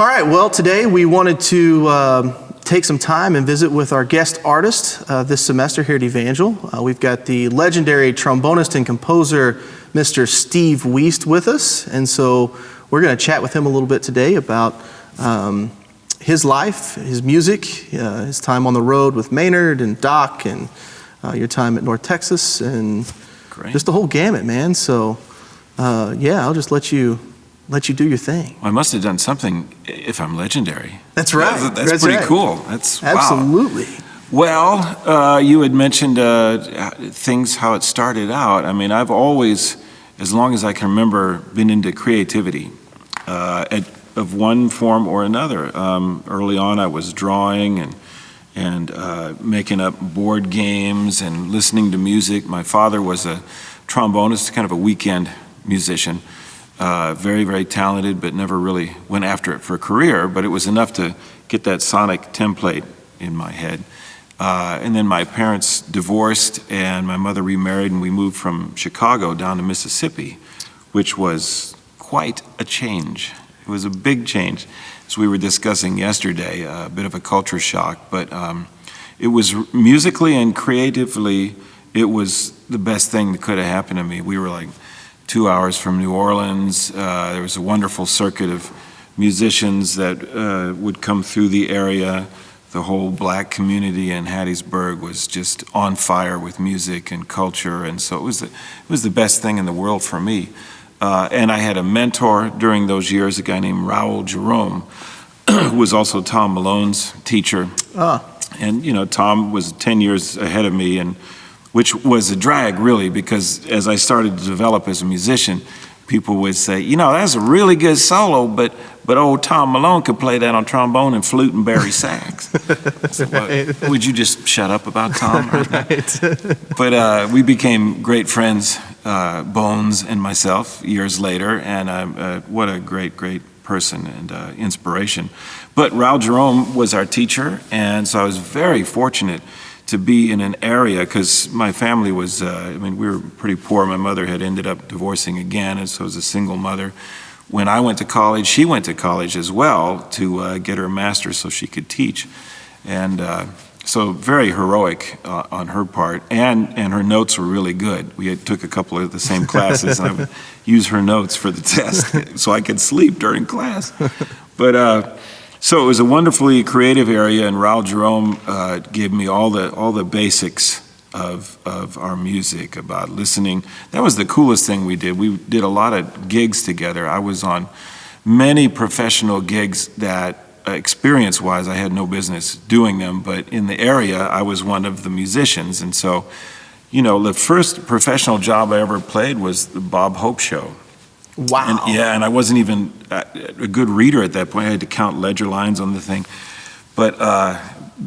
All right, well, today we wanted to take some time and visit with our guest artist this semester here at Evangel. We've got the legendary trombonist and composer, Mr. Steve Wiest, with us. And so we're going to chat with him a little bit today about his life, his music, his time on the road with Maynard and Doc, and your time at North Texas, and Great. Just the whole gamut, man. So, I'll just let you do your thing. Well, I must have done something if I'm legendary. That's right. That's pretty cool. That's absolutely. Wow. Well, you had mentioned things, how it started out. I mean, I've always, as long as I can remember, been into creativity of one form or another. Early on, I was drawing and making up board games and listening to music. My father was a trombonist, kind of a weekend musician. Very, very talented, but never really went after it for a career, but it was enough to get that sonic template in my head. And then my parents divorced and my mother remarried, and we moved from Chicago down to Mississippi, which was quite a change. It was a big change. As we were discussing yesterday, a bit of a culture shock, but it was musically and creatively, it was the best thing that could have happened to me. We were like 2 hours from New Orleans. There was a wonderful circuit of musicians that would come through the area. The whole black community in Hattiesburg was just on fire with music and culture, and so it was the best thing in the world for me. And I had a mentor during those years, a guy named Raul Jerome, who was also Tom Malone's teacher. And Tom was 10 years ahead of me, and which was a drag, really, because as I started to develop as a musician, people would say, that's a really good solo, but old Tom Malone could play that on trombone and flute and bari sax. So, would you just shut up about Tom? Right. But we became great friends, Bones and myself, years later, and what a great person and inspiration. But Raul Jerome was our teacher, and so I was very fortunate to be in an area, because my family was, we were pretty poor. My mother had ended up divorcing again, and so I was a single mother. When I went to college, she went to college as well to get her master's so she could teach. And so very heroic on her part, and her notes were really good. We took a couple of the same classes, and I would use her notes for the test so I could sleep during class. But so it was a wonderfully creative area, and Raul Jerome gave me all the basics of our music, about listening. That was the coolest thing we did. We did a lot of gigs together. I was on many professional gigs that, experience-wise, I had no business doing them, but in the area, I was one of the musicians. And so, the first professional job I ever played was the Bob Hope Show. Wow. And I wasn't even a good reader at that point. I had to count ledger lines on the thing. But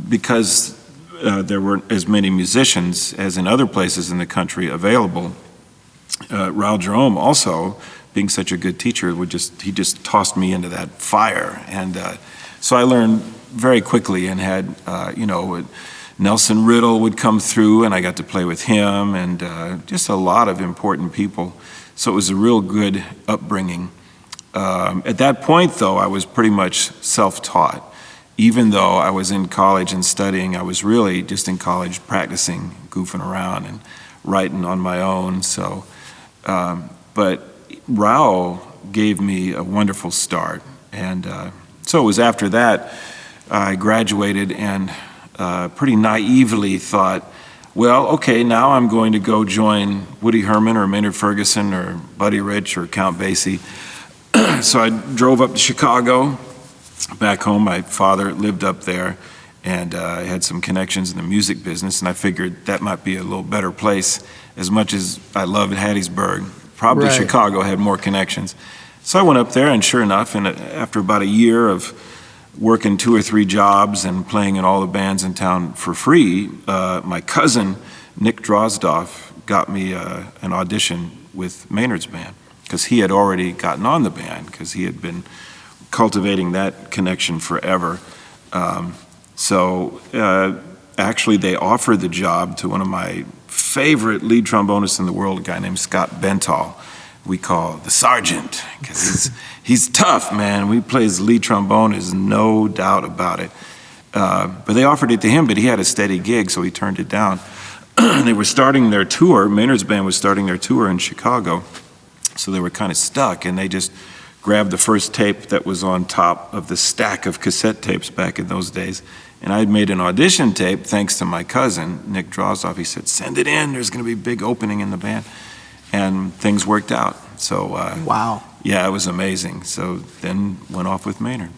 because there weren't as many musicians as in other places in the country available, Raul Jerome also, being such a good teacher, he just tossed me into that fire. And so I learned very quickly, and had, Nelson Riddle would come through, and I got to play with him, and just a lot of important people. So it was a real good upbringing. At that point, though, I was pretty much self-taught. Even though I was in college and studying, I was really just in college practicing, goofing around and writing on my own. So, but Raul gave me a wonderful start. And so it was after that I graduated, and pretty naively thought, well, okay, now I'm going to go join Woody Herman or Maynard Ferguson or Buddy Rich or Count Basie. So I drove up to Chicago. Back home, my father lived up there, and I had some connections in the music business, and I figured that might be a little better place. As much as I loved Hattiesburg, probably Right. Chicago had more connections. So I went up there, and sure enough, and after about a year of working 2 or 3 jobs and playing in all the bands in town for free, my cousin, Nick Drozdoff, got me an audition with Maynard's band, because he had already gotten on the band, because he had been cultivating that connection forever. Actually, they offered the job to one of my favorite lead trombonists in the world, a guy named Scott Bentall. we call the sergeant, because he's tough, man. We play his lead trombone, there's no doubt about it. But they offered it to him, but he had a steady gig, so he turned it down. They were starting their tour, Maynard's band was starting their tour in Chicago, so they were kind of stuck, and they just grabbed the first tape that was on top of the stack of cassette tapes back in those days. And I had made an audition tape, thanks to my cousin, Nick Drozdov. He said, send it in, there's gonna be a big opening in the band. And things worked out. So, Wow. yeah, it was amazing. So then went off with Maynard.